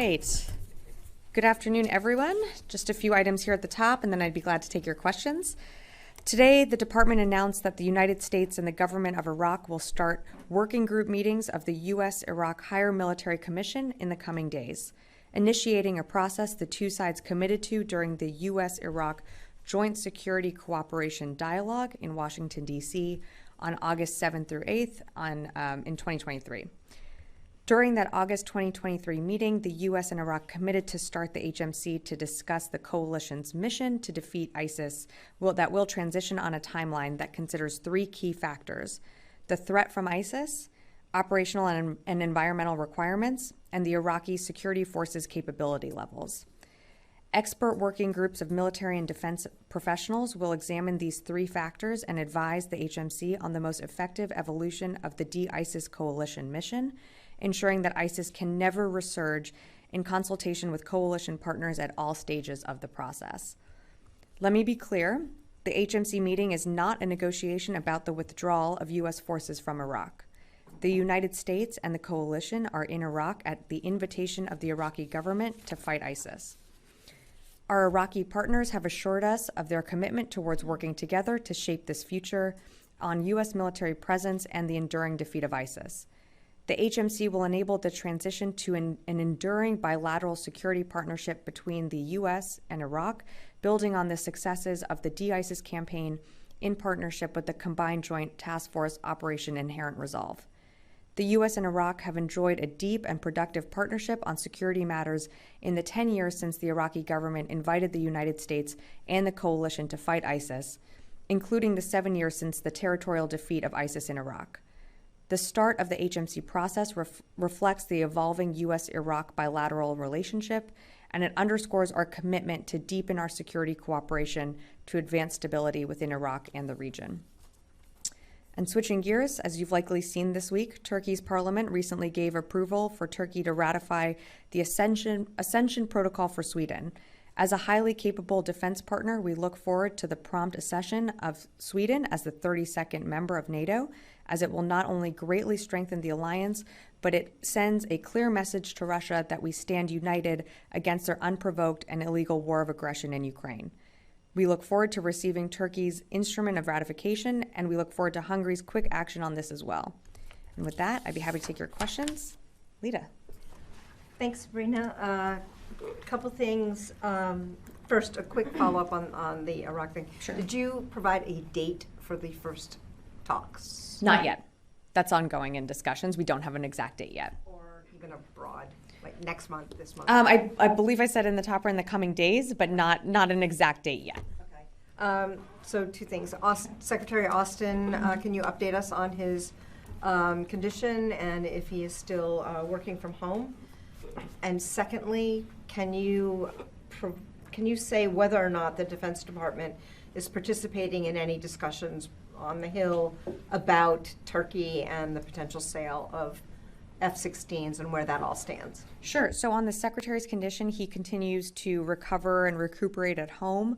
right. Good afternoon, everyone. Just a few items here at the top, and then I'd be glad to take your questions. Today, the department announced that the United States and the government of Iraq will start working group meetings of the U.S.-Iraq Higher Military Commission in the coming days, initiating a process the two sides committed to during the U.S.-Iraq Joint Security Cooperation Dialogue in Washington, D.C. on August 7th through 8th in 2023. During that August 2023 meeting, the U.S. and Iraq committed to start the HMC to discuss the coalition's mission to defeat ISIS that will transition on a timeline that considers three key factors: the threat from ISIS, operational and environmental requirements, and the Iraqi security forces' capability levels. Expert working groups of military and defense professionals will examine these three factors and advise the HMC on the most effective evolution of the de-ISIS coalition mission, ensuring that ISIS can never resurge, in consultation with coalition partners at all stages of the process. Let me be clear, the HMC meeting is not a negotiation about the withdrawal of U.S. forces from Iraq. The United States and the coalition are in Iraq at the invitation of the Iraqi government to fight ISIS. Our Iraqi partners have assured us of their commitment towards working together to shape this future on U.S. military presence and the enduring defeat of ISIS. The HMC will enable the transition to an enduring bilateral security partnership between the U.S. and Iraq, building on the successes of the de-ISIS campaign in partnership with the Combined Joint Task Force Operation Inherent Resolve. The U.S. and Iraq have enjoyed a deep and productive partnership on security matters in the 10 years since the Iraqi government invited the United States and the coalition to fight ISIS, including the 7 years since the territorial defeat of ISIS in Iraq. The start of the HMC process reflects the evolving U.S.-Iraq bilateral relationship, and it underscores our commitment to deepen our security cooperation to advance stability within Iraq and the region. And switching gears, as you've likely seen this week, Turkey's parliament recently gave approval for Turkey to ratify the Accession Protocol for Sweden. As a highly capable defense partner, we look forward to the prompt accession of Sweden as the 32nd member of NATO, as it will not only greatly strengthen the alliance, but it sends a clear message to Russia that we stand united against their unprovoked and illegal war of aggression in Ukraine. We look forward to receiving Turkey's instrument of ratification, and we look forward to Hungary's quick action on this as well. And with that, I'd be happy to take your questions. Lita. Thanks, Sabrina. A couple things. First, a quick follow-up on the Iraq thing. Sure. Did you provide a date for the first talks? Not yet. That's ongoing in discussions. We don't have an exact date yet. Or even a broad, like next month, this month? I believe I said in the top or in the coming days, but not an exact date yet. Okay. So two things. Secretary Austin, can you update us on his condition and if he is still working from home? And secondly, can you say whether or not the Defense Department is participating in any discussions on the Hill about Turkey and the potential sale of F-16s and where that all stands? Sure. So on the Secretary's condition, he continues to recover and recuperate at home.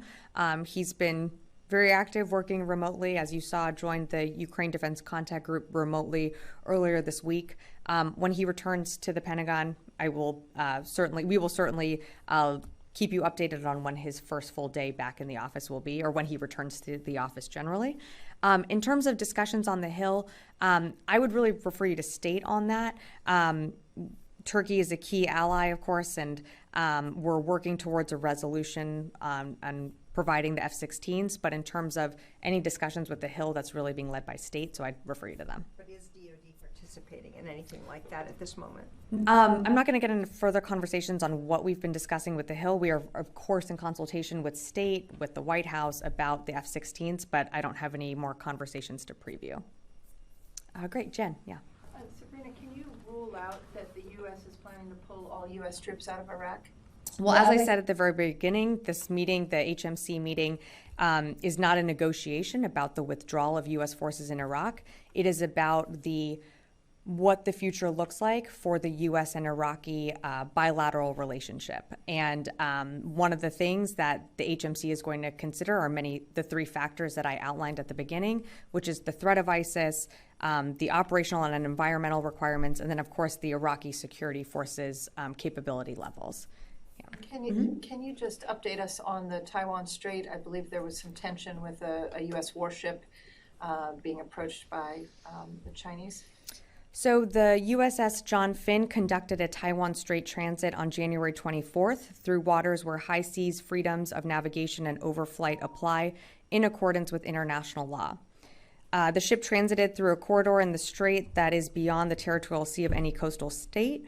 He's been very active working remotely, as you saw, joined the Ukraine Defense Contact Group remotely earlier this week. When he returns to the Pentagon, we will certainly keep you updated on when his first full day back in the office will be, or when he returns to the office generally. In terms of discussions on the Hill, I would really refer you to state on that. Turkey is a key ally, of course, and we're working towards a resolution on providing the F-16s. But in terms of any discussions with the Hill, that's really being led by state, so I'd refer you to them. But is DoD participating in anything like that at this moment? I'm not going to get into further conversations on what we've been discussing with the Hill. We are, of course, in consultation with state, with the White House about the F-16s, but I don't have any more conversations to preview. Great, Jen, yeah. Sabrina, can you rule out that the U.S. is planning to pull all U.S. troops out of Iraq? Well, as I said at the very beginning, this meeting, the HMC meeting, is not a negotiation about the withdrawal of U.S. forces in Iraq. It is about the what the future looks like for the U.S. and Iraqi bilateral relationship. And one of the things that the HMC is going to consider are the three factors that I outlined at the beginning, which is the threat of ISIS, the operational and environmental requirements, and then, of course, the Iraqi security forces capability levels. Can you just update us on the Taiwan Strait? I believe there was some tension with a U.S. warship being approached by the Chinese. So the USS John Finn conducted a Taiwan Strait transit on January 24th through waters where high seas freedoms of navigation and overflight apply in accordance with international law. The ship transited through a corridor in the strait that is beyond the territorial sea of any coastal state.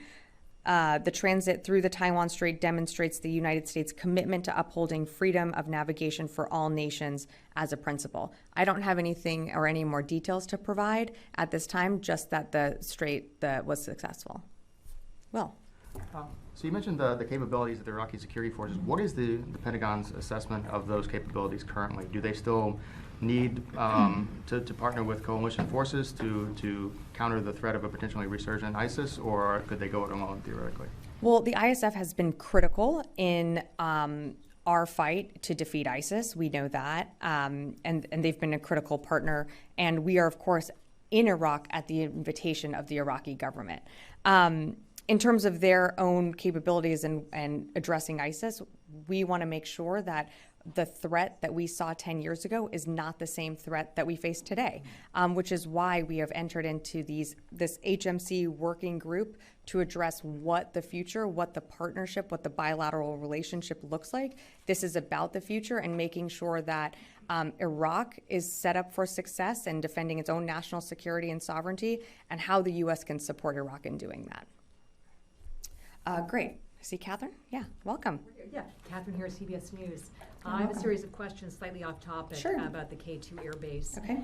The transit through the Taiwan Strait demonstrates the United States' commitment to upholding freedom of navigation for all nations as a principle. I don't have anything or any more details to provide at this time, just that the strait was successful. Will. So you mentioned the capabilities of the Iraqi security forces. What is the Pentagon's assessment of those capabilities currently? Do they still need to partner with coalition forces to counter the threat of a potentially resurgent ISIS, or could they go it alone theoretically? Well, the ISF has been critical in our fight to defeat ISIS. We know that, and they've been a critical partner. And we are, of course, in Iraq at the invitation of the Iraqi government. In terms of their own capabilities and addressing ISIS, we want to make sure that the threat that we saw 10 years ago is not the same threat that we face today, which is why we have entered into this HMC working group to address what the future, what the partnership, what the bilateral relationship looks like. This is about the future and making sure that Iraq is set up for success in defending its own national security and sovereignty, and how the U.S. can support Iraq in doing that. Great. I see Catherine. Yeah, welcome. Yeah, Catherine here, CBS News. I have a series of questions slightly off topic about the K2 Air Base. Okay.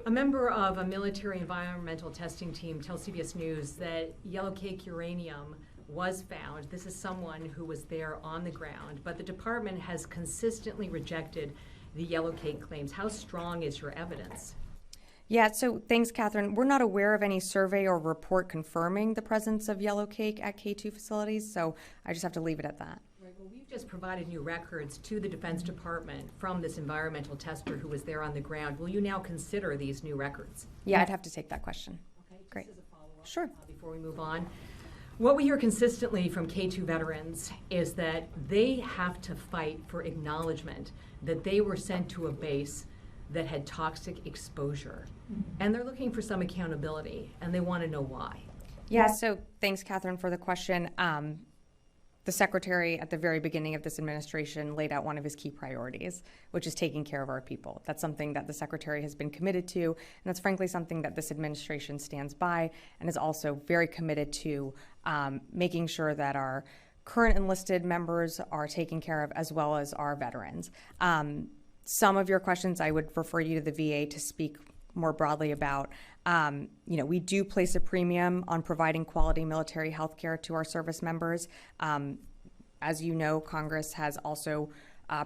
A member of a military environmental testing team tells CBS News that yellow cake uranium was found. This is someone who was there on the ground, but the department has consistently rejected the yellow cake claims. How strong is your evidence? Yeah, so thanks, Catherine. We're not aware of any survey or report confirming the presence of yellow cake at K2 facilities, so I just have to leave it at that. Right, well, we've just provided new records to the Defense Department from this environmental tester who was there on the ground. Will you now consider these new records? Yeah, I'd have to take that question. Okay, just Great. as a follow-up, Sure. Before we move on. What we hear consistently from K2 veterans is that they have to fight for acknowledgement that they were sent to a base that had toxic exposure. And they're looking for some accountability, and they want to know why. Yeah, so thanks, Catherine, for the question. The Secretary at the very beginning of this administration laid out one of his key priorities, which is taking care of our people. That's something that the Secretary has been committed to, and that's frankly something that this administration stands by and is also very committed to making sure that our current enlisted members are taken care of, as well as our veterans. Some of your questions, I would refer you to the VA to speak more broadly about. We do place a premium on providing quality military health care to our service members. As you know, Congress has also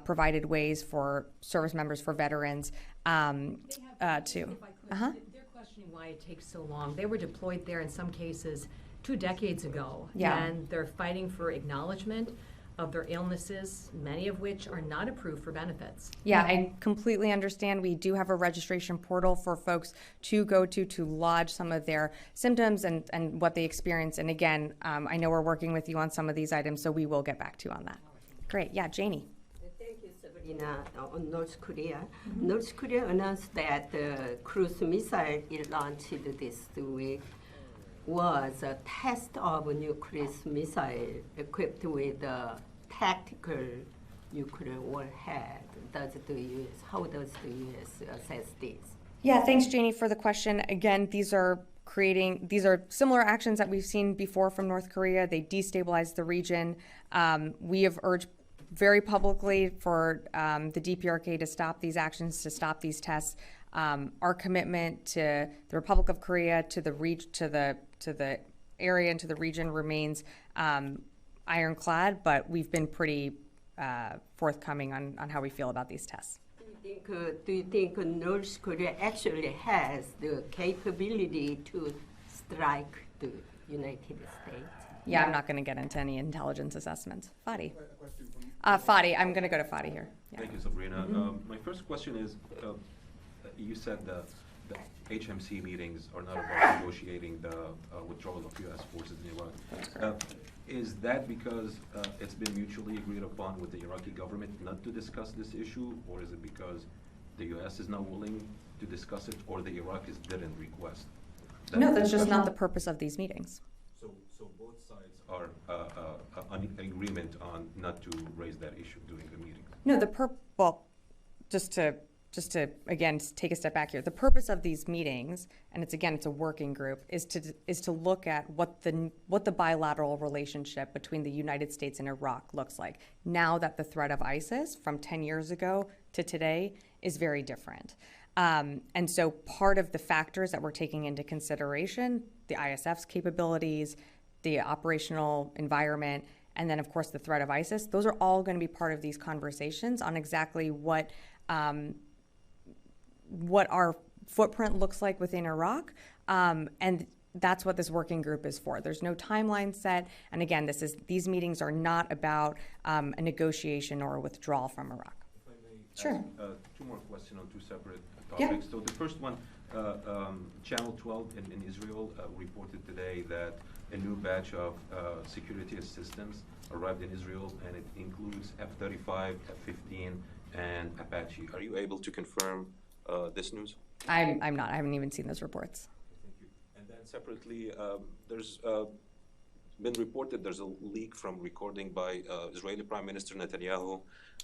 provided ways for service members, for veterans to. They're questioning why it takes so long. They were deployed there in some cases 2 decades ago, and they're fighting for acknowledgement of their illnesses, many of which are not approved for benefits. Yeah, I completely understand. We do have a registration portal for folks to go to lodge some of their symptoms and what they experience. And again, I know we're working with you on some of these items, so we will get back to you on that. Great. Yeah, Janie. Thank you, Sabrina. On North Korea. North Korea announced that the cruise missile it launched this week was a test of a nuclear missile equipped with a tactical nuclear warhead. How does the U.S. assess this? Yeah, thanks, Janie, for the question. Again, these are similar actions that we've seen before from North Korea. They destabilize the region. We have urged very publicly for the DPRK to stop these actions, to stop these tests. Our commitment to the Republic of Korea, to the area and to the region remains ironclad, but we've been pretty forthcoming on how we feel about these tests. Do you think North Korea actually has the capability to strike the United States? Yeah, I'm not going to get into any intelligence assessments. Fadi. Fadi, I'm going to go to Fadi here. Yeah. Thank you, Sabrina. My first question is, you said the HMC meetings are not about negotiating the withdrawal of U.S. forces in Iraq. Is that because it's been mutually agreed upon with the Iraqi government not to discuss this issue, or is it because the U.S. is not willing to discuss it, or the Iraqis didn't request that No, that's just discussion? not the purpose of these meetings. So both sides are in agreement on not to raise that issue during the meeting? No, well, just to again take a step back here. The purpose of these meetings, and it's a working group, is to look at what the bilateral relationship between the United States and Iraq looks like now that the threat of ISIS from 10 years ago to today is very different. And so part of the factors that we're taking into consideration, the ISF's capabilities, the operational environment, and then of course the threat of ISIS, those are all going to be part of these conversations on exactly what our footprint looks like within Iraq, and that's what this working group is for. There's no timeline set, and again, these meetings are not about a negotiation or a withdrawal from Iraq. If I may Sure. ask, two more questions on two separate Yeah. topics. So the first one, Channel 12 in Israel reported today that a new batch of security assistance arrived in Israel, and it includes F-35, F-15, and Apache. Are you able to confirm this news? I'm not. I haven't even seen those reports. Thank you. And then separately, there's been reported there's a leak from recording by Israeli Prime Minister Netanyahu,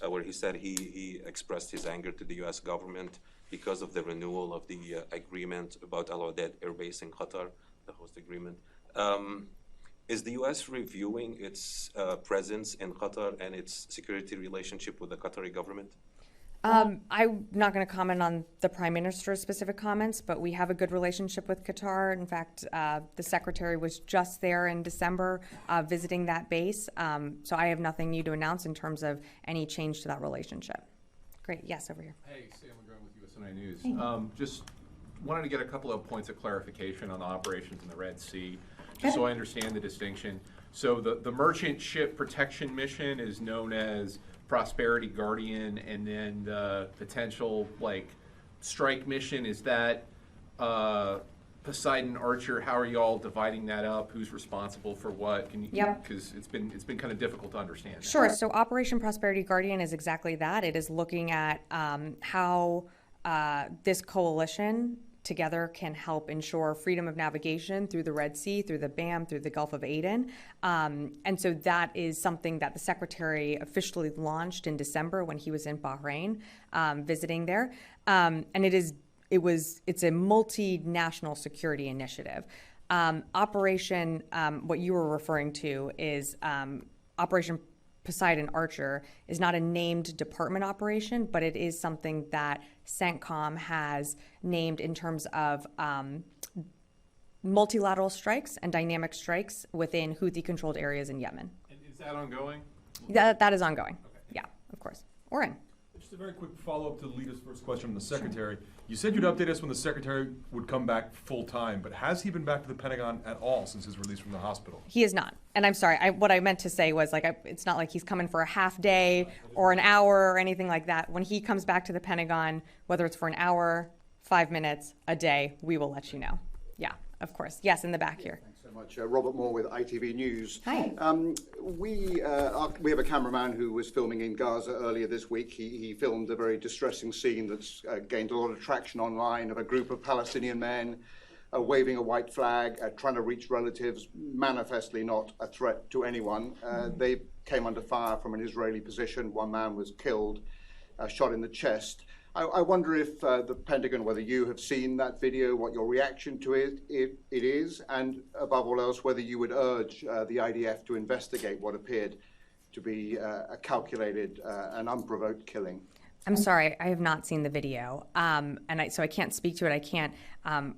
where he said he expressed his anger to the U.S. government because of the renewal of the agreement about Al Udeid Air Base in Qatar, the host agreement. Is the U.S. reviewing its presence in Qatar and its security relationship with the Qatari government? I'm not going to comment on the Prime Minister's specific comments, but we have a good relationship with Qatar. In fact, the Secretary was just there in December visiting that base. So I have nothing new to announce in terms of any change to that relationship. Great. Yes, over here. Hey, Sam McGrone with USNI News. Just wanted to get a couple of points of clarification on the operations in the Red Sea, just so I understand the distinction. So the merchant ship protection mission is known as Prosperity Guardian, and then the potential strike mission, is that Poseidon Archer? How are y'all dividing that up? Who's responsible for what? Can you? Yep. Because it's been kind of difficult to understand that. Sure. So Operation Prosperity Guardian is exactly that. It is looking at how this coalition together can help ensure freedom of navigation through the Red Sea, through the BAM, through the Gulf of Aden. And so that is something that the Secretary officially launched in December when he was in Bahrain visiting there. And it's a multinational security initiative. Operation, what you were referring to is Operation Poseidon Archer is not a named department operation, but it is something that CENTCOM has named in terms of multilateral strikes and dynamic strikes within Houthi-controlled areas in Yemen. And is that ongoing? That is ongoing. Okay. Yeah, of course. Oren. Just a very quick follow-up to the leader's first question from the Secretary. You said you'd update us when the Secretary would come back full-time, but has he been back to the Pentagon at all since his release from the hospital? He is not. And I'm sorry, what I meant to say was it's not like he's coming for a half day or an hour or anything like that. When he comes back to the Pentagon, whether it's for an hour, 5 minutes, a day, we will let you know. Yeah, of course. Yes, in the back here. Thanks so much. Robert Moore with ITV News. Hi. We have a cameraman who was filming in Gaza earlier this week. He filmed a very distressing scene that's gained a lot of traction online of a group of Palestinian men waving a white flag, trying to reach relatives, manifestly not a threat to anyone. They came under fire from an Israeli position. One man was killed, shot in the chest. I wonder if the Pentagon, whether you have seen that video, what your reaction to it is, and above all else, whether you would urge the IDF to investigate what appeared to be a calculated and unprovoked killing. I'm sorry, I have not seen the video, so I can't speak to it. I can't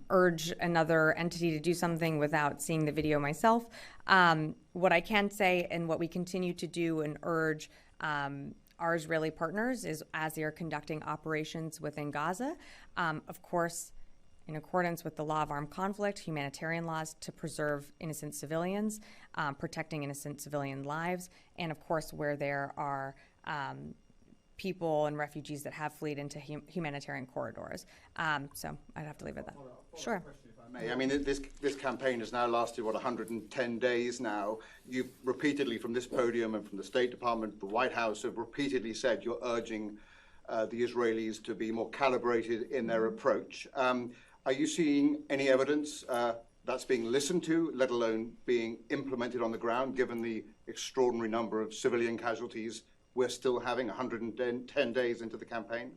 urge another entity to do something without seeing the video myself. What I can say, and what we continue to do and urge our Israeli partners, is as they are conducting operations within Gaza, of course, in accordance with the law of armed conflict, humanitarian laws to preserve innocent civilians, protecting innocent civilian lives, and of course where there are people and refugees that have fled into humanitarian corridors. So I'd have to leave it at that. Sure. I mean, this campaign has now lasted, 110 days now. You've repeatedly, from this podium and from the State Department, the White House, have repeatedly said you're urging the Israelis to be more calibrated in their approach. Are you seeing any evidence that's being listened to, let alone being implemented on the ground, given the extraordinary number of civilian casualties we're still having 110 days into the campaign?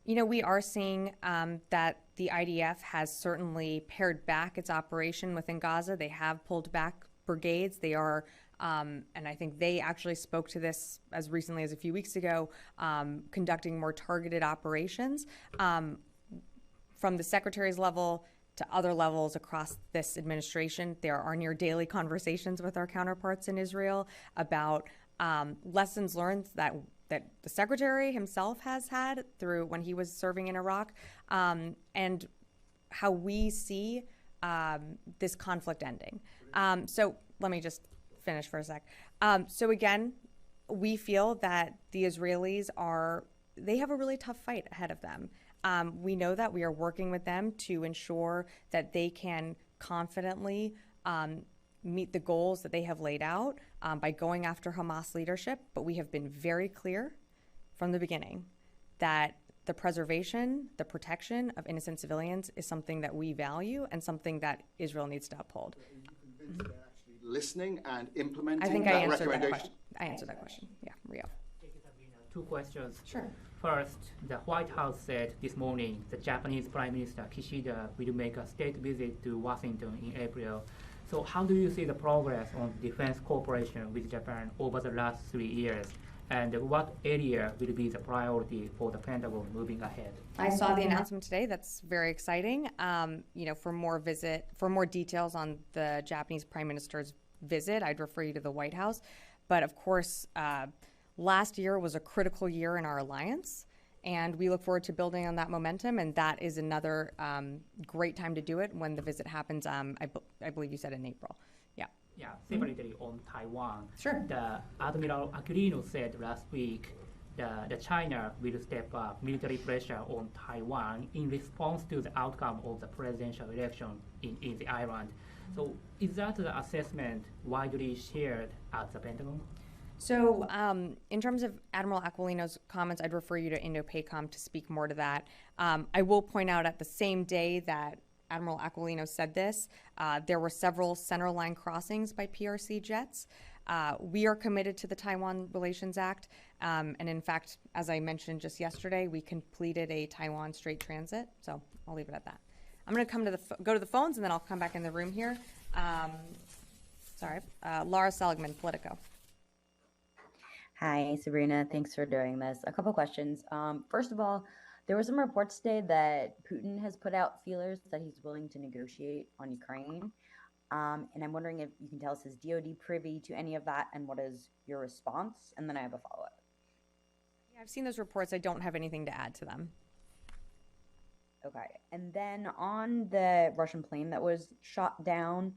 You know, we are seeing that the IDF has certainly pared back its operation within Gaza. They have pulled back brigades. They are, and I think they actually spoke to this as recently as a few weeks ago, conducting more targeted operations. From the secretary's level to other levels across this administration, there are near daily conversations with our counterparts in Israel about lessons learned that the secretary himself has had through when he was serving in Iraq, and how we see this conflict ending. So let me just finish for a sec. So again, we feel that the Israelis they have a really tough fight ahead of them. We know that we are working with them to ensure that they can confidently meet the goals that they have laid out by going after Hamas leadership, but we have been very clear from the beginning that the preservation, the protection of innocent civilians is something that we value and something that Israel needs to uphold. Are you convinced they're actually listening and implementing I think that I answered that recommendation? question. I answered that question. Yeah, Rio. Two questions. Sure. First, the White House said this morning the Japanese Prime Minister Kishida will make a state visit to Washington in April. So how do you see the progress on defense cooperation with Japan over the last 3 years? And what area will be the priority for the Pentagon moving ahead? I saw the announcement today. That's very exciting. You know, for more details on the Japanese Prime Minister's visit, I'd refer you to the White House. But of course, last year was a critical year in our alliance, and we look forward to building on that momentum, and that is another great time to do it when the visit happens, I believe you said in April. Yeah. Yeah, separately on Taiwan. Sure. The Admiral Aquilino said last week the China will step up military pressure on Taiwan in response to the outcome of the presidential election in the island. So is that the assessment widely shared at the Pentagon? So in terms of Admiral Aquilino's comments, I'd refer you to Indo-PACOM to speak more to that. I will point out at the same day that Admiral Aquilino said this, there were several centerline crossings by PRC jets. We are committed to the Taiwan Relations Act, and in fact, as I mentioned just yesterday, we completed a Taiwan straight transit, so I'll leave it at that. I'm going to go to the phones, and then I'll come back in the room here. Laura Seligman, Politico. Hi, Sabrina. Thanks for doing this. A couple questions. First of all, there were some reports today that Putin has put out feelers that he's willing to negotiate on Ukraine. And I'm wondering if you can tell us, is DOD privy to any of that, and what is your response? And then I have a follow-up. Yeah, I've seen those reports. I don't have anything to add to them. Okay. And then on the Russian plane that was shot down,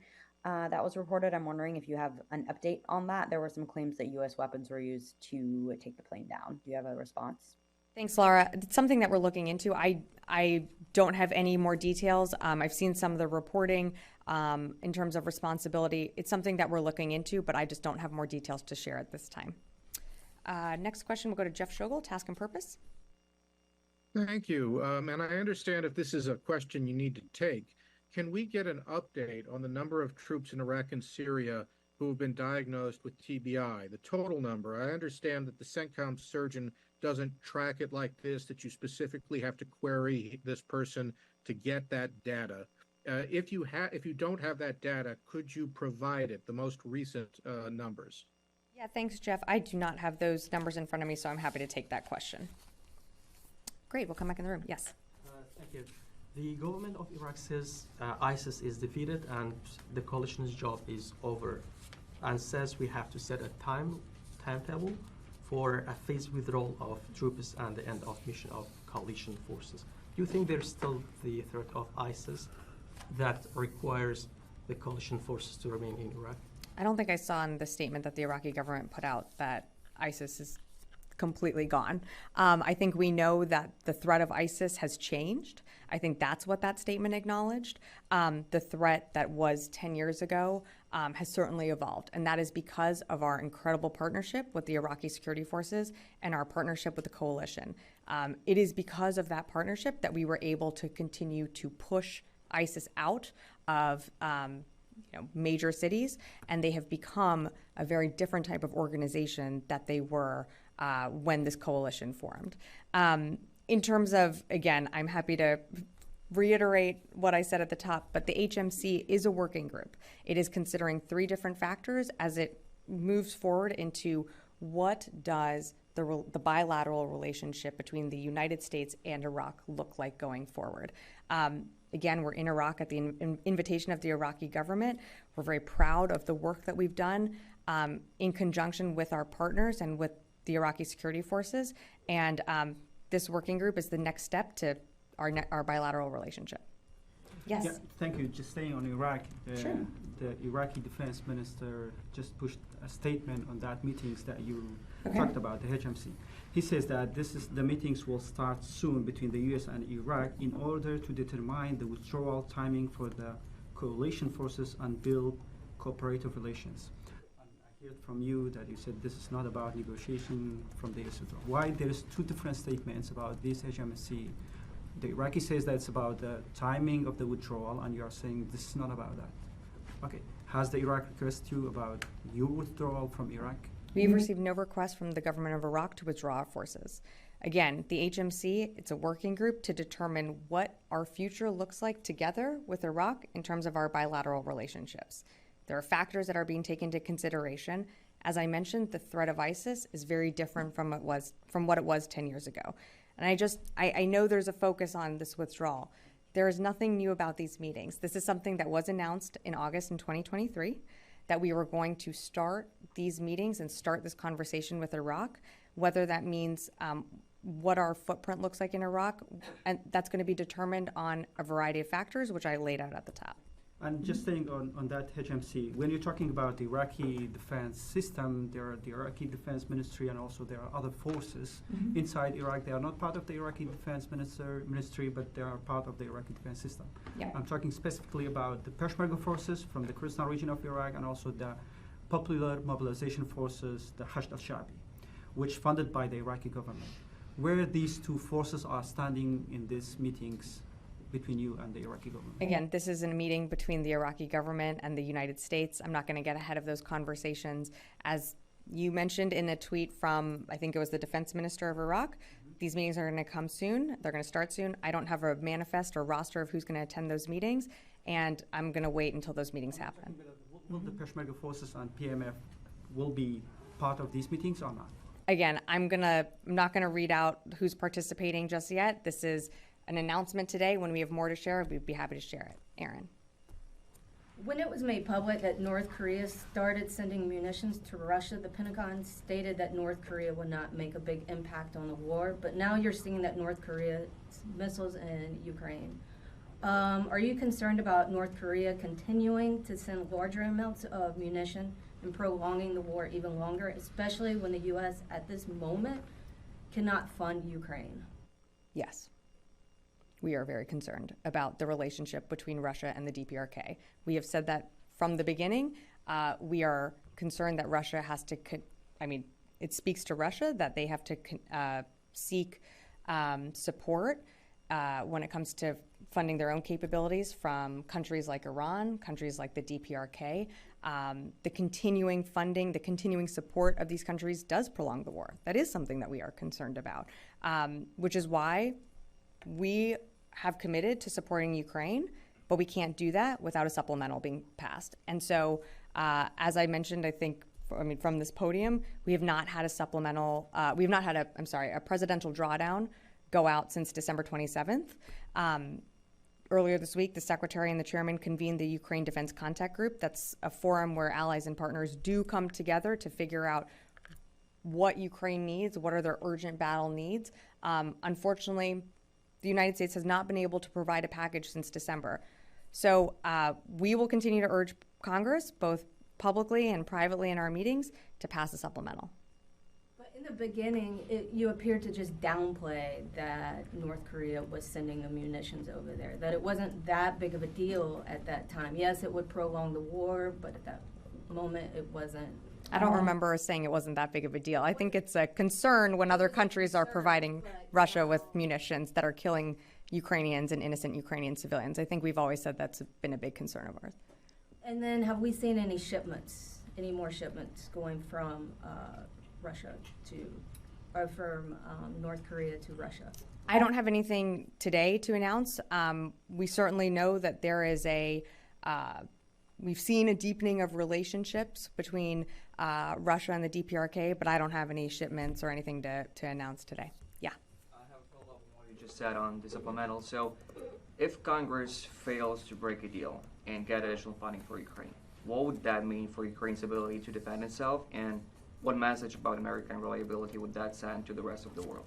that was reported, I'm wondering if you have an update on that. There were some claims that U.S. weapons were used to take the plane down. Do you have a response? Thanks, Laura. It's something that we're looking into. I don't have any more details. I've seen some of the reporting in terms of responsibility. It's something that we're looking into, but I just don't have more details to share at this time. Next question will go to Jeff Schogel, Task and Purpose. Thank you. And I understand if this is a question you need to take, can we get an update on the number of troops in Iraq and Syria who have been diagnosed with TBI, the total number? I understand that the CENTCOM surgeon doesn't track it like this, that you specifically have to query this person to get that data. If you don't have that data, could you provide it, the most recent numbers? Yeah, thanks, Jeff. I do not have those numbers in front of me, so I'm happy to take that question. Great, we'll come back in the room. Yes. Thank you. The government of Iraq says ISIS is defeated and the coalition's job is over, and says we have to set a timetable for a phased withdrawal of troops and the end of mission of coalition forces. you think there's still the threat of ISIS that requires the coalition forces to remain in Iraq? I don't think I saw in the statement that the Iraqi government put out that ISIS is completely gone. I think we know that the threat of ISIS has changed. I think that's what that statement acknowledged. The threat that was 10 years ago has certainly evolved, and that is because of our incredible partnership with the Iraqi security forces and our partnership with the coalition. It is because of that partnership that we were able to continue to push ISIS out of major cities, and they have become a very different type of organization that they were when this coalition formed. In terms of, again, I'm happy to reiterate what I said at the top, but the HMC is a working group. It is considering 3 different factors as it moves forward into what does the bilateral relationship between the United States and Iraq look like going forward. Again, we're in Iraq at the invitation of the Iraqi government. We're very proud of the work that we've done in conjunction with our partners and with the Iraqi security forces. And this working group is the next step to our bilateral relationship. Yes. Yeah, thank you. Just staying on Iraq, Sure. The Iraqi defense minister just pushed a statement on that meetings that you Okay. talked about, the HMC. He says that the meetings will start soon between the U.S. and Iraq in order to determine the withdrawal timing for the coalition forces and build cooperative relations. And I heard from you that you said this is not about negotiation from the U.S. Why there's 2 different statements about this HMC? The Iraqi says that it's about the timing of the withdrawal, and you are saying this is not about that. Okay. Has the Iraq requested you about your withdrawal from Iraq? We've received no request from the government of Iraq to withdraw our forces. Again, the HMC, it's a working group to determine what our future looks like together with Iraq in terms of our bilateral relationships. There are factors that are being taken into consideration. As I mentioned, the threat of ISIS is very different from what it was 10 years ago. And I know there's a focus on this withdrawal. There is nothing new about these meetings. This is something that was announced in August in 2023, that we were going to start these meetings and start this conversation with Iraq, whether that means what our footprint looks like in Iraq, and that's going to be determined on a variety of factors, which I laid out at the top. And just staying on that HMC, when you're talking about the Iraqi defense system, there are the Iraqi Defense Ministry and also there are other forces inside Iraq. They are not part of the Iraqi Defense Ministry, but they are part of the Iraqi defense system. Yeah. I'm talking specifically about the Peshmerga forces from the Kurdistan region of Iraq and also the Popular Mobilization Forces, the Hashd al-Shabi, which funded by the Iraqi government. Where these 2 forces are standing in these meetings between you and the Iraqi government? Again, this is a meeting between the Iraqi government and the United States. I'm not going to get ahead of those conversations. As you mentioned in a tweet from, I think it was the defense minister of Iraq, these meetings are going to come soon. They're going to start soon. I don't have a manifest or roster of who's going to attend those meetings, and I'm going to wait until those meetings happen. Will the Peshmerga forces and PMF will be part of these meetings or not? Again, I'm not going to read out who's participating just yet. This is an announcement today. When we have more to share, we'd be happy to share it. Aaron. When it was made public that North Korea started sending munitions to Russia, the Pentagon stated that North Korea would not make a big impact on the war, but now you're seeing that North Korea's missiles in Ukraine. Are you concerned about North Korea continuing to send larger amounts of munition and prolonging the war even longer, especially when the U.S. at this moment cannot fund Ukraine? Yes. We are very concerned about the relationship between Russia and the DPRK. We have said that from the beginning. We are concerned that Russia has to, it speaks to Russia that they have to seek support when it comes to funding their own capabilities from countries like Iran, countries like the DPRK. The continuing funding, the continuing support of these countries does prolong the war. That is something that we are concerned about, which is why we have committed to supporting Ukraine, but we can't do that without a supplemental being passed. And so, as I mentioned, from this podium, we have not had a supplemental, we have not had a presidential drawdown go out since December 27th. Earlier this week, the Secretary and the Chairman convened the Ukraine Defense Contact Group. That's a forum where allies and partners do come together to figure out what Ukraine needs, what are their urgent battle needs. Unfortunately, the United States has not been able to provide a package since December. So we will continue to urge Congress, both publicly and privately in our meetings, to pass a supplemental. But in the beginning, you appeared to just downplay that North Korea was sending the munitions over there, that it wasn't that big of a deal at that time. Yes, it would prolong the war, but at that moment, it wasn't. I don't remember saying it wasn't that big of a deal. I think it's a concern when other countries are providing Russia with munitions that are killing Ukrainians and innocent Ukrainian civilians. I think we've always said that's been a big concern of ours. And then have we seen any shipments, any more shipments going from Russia to, or from North Korea to Russia? I don't have anything today to announce. We certainly know that there is we've seen a deepening of relationships between Russia and the DPRK, but I don't have any shipments or anything to announce today. Yeah. I have a follow-up on what you just said on the supplemental. So if Congress fails to break a deal and get additional funding for Ukraine, what would that mean for Ukraine's ability to defend itself, and what message about American reliability would that send to the rest of the world?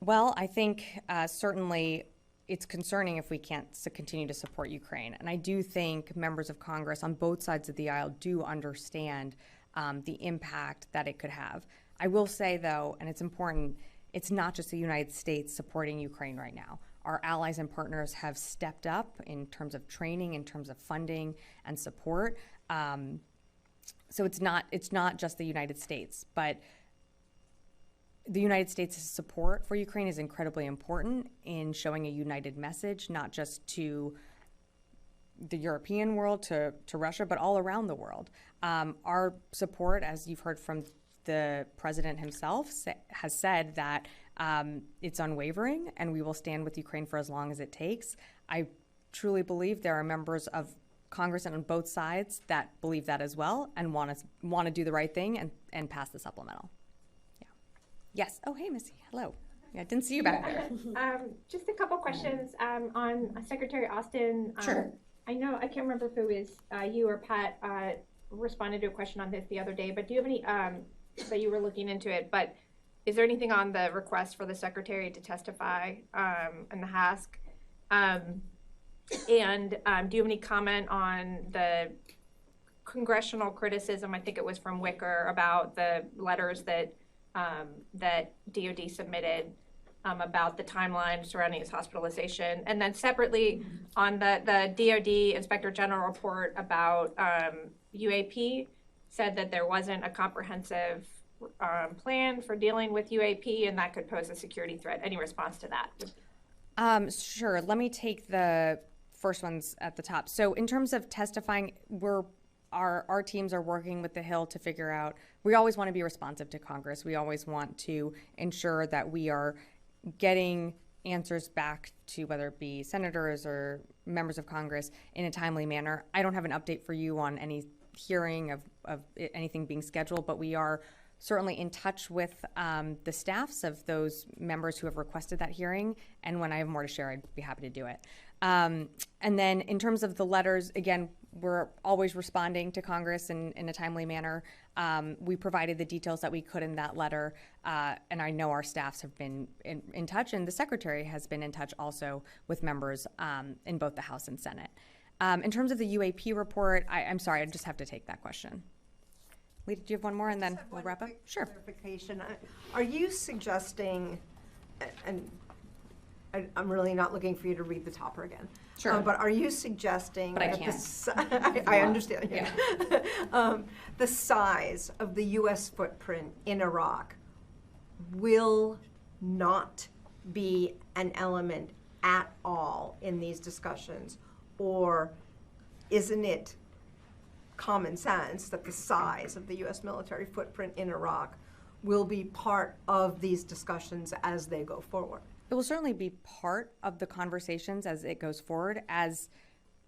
Well, I think certainly it's concerning if we can't continue to support Ukraine. And I do think members of Congress on both sides of the aisle do understand the impact that it could have. I will say, though, and it's important, it's not just the United States supporting Ukraine right now. Our allies and partners have stepped up in terms of training, in terms of funding and support. So it's not just the United States, but the United States' support for Ukraine is incredibly important in showing a united message, not just to the European world, to Russia, but all around the world. Our support, as you've heard from the president himself, has said that it's unwavering, and we will stand with Ukraine for as long as it takes. I truly believe there are members of Congress on both sides that believe that as well and want to do the right thing and pass the supplemental. Yes. Oh, hey, Missy. Hello. Yeah, I didn't see you back there. Just a couple questions on Secretary Austin. Sure. I know, I can't remember if it was you or Pat responded to a question on this the other day, but do you have any, that you were looking into it, but is there anything on the request for the Secretary to testify in the HASC? And do you have any comment on the congressional criticism, I think it was from Wicker, about the letters that DOD submitted about the timeline surrounding his hospitalization, and then separately on the DOD Inspector General report about UAP said that there wasn't a comprehensive plan for dealing with UAP, and that could pose a security threat. Any response to that? Sure. Let me take the first ones at the top. So in terms of testifying, our teams are working with the Hill to figure out, we always want to be responsive to Congress. We always want to ensure that we are getting answers back to whether it be senators or members of Congress in a timely manner. I don't have an update for you on any hearing of anything being scheduled, but we are certainly in touch with the staffs of those members who have requested that hearing, and when I have more to share, I'd be happy to do it. And then in terms of the letters, again, we're always responding to Congress in a timely manner. We provided the details that we could in that letter, and I know our staffs have been in touch, and the Secretary has been in touch also with members in both the House and Senate. In terms of the UAP report, I'm sorry, I just have to take that question. Lita, do you have one more, and then we'll wrap up? Sure. Clarification. Are you suggesting, and I'm really not looking for you to read the topper again. Sure. But are you suggesting but I that can't. I understand. Yeah. The size of the U.S. footprint in Iraq will not be an element at all in these discussions, or isn't it common sense that the size of the U.S. military footprint in Iraq will be part of these discussions as they go forward? It will certainly be part of the conversations as it goes forward, as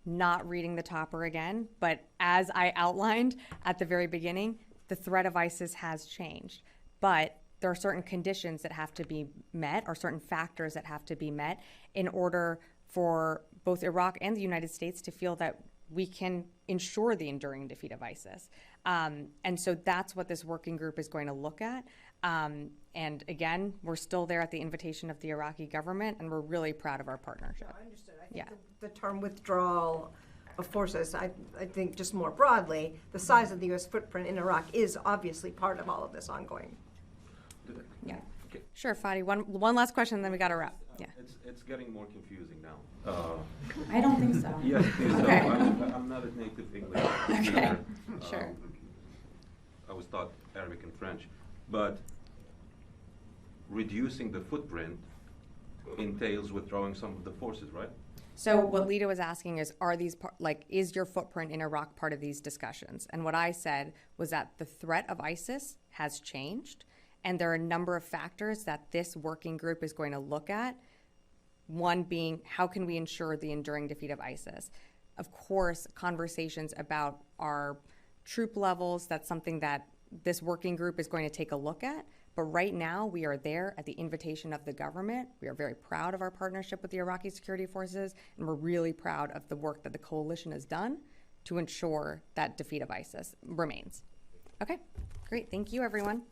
not reading the topper again, but as I outlined at the very beginning, the threat of ISIS has changed. But there are certain conditions that have to be met, or certain factors that have to be met in order for both Iraq and the United States to feel that we can ensure the enduring defeat of ISIS. And so that's what this working group is going to look at. And again, we're still there at the invitation of the Iraqi government, and we're really proud of our partnership. I understood. I think the term withdrawal of forces, I think just more broadly, the size of the U.S. footprint in Iraq is obviously part of all of this ongoing. Yeah. Sure, Fadi. One last question, then we got to wrap. Yeah. It's getting more confusing now. I don't think so. Yes, please. Okay. I'm not a native English speaker. Okay. Sure. I was taught Arabic and French, but reducing the footprint entails withdrawing some of the forces, right? So what Lita was asking is, is your footprint in Iraq part of these discussions? And what I said was that the threat of ISIS has changed, and there are a number of factors that this working group is going to look at. One being, how can we ensure the enduring defeat of ISIS? Of course, conversations about our troop levels, that's something that this working group is going to take a look at. But right now, we are there at the invitation of the government. We are very proud of our partnership with the Iraqi security forces, and we're really proud of the work that the coalition has done to ensure that defeat of ISIS remains. Okay, great. Thank you, everyone.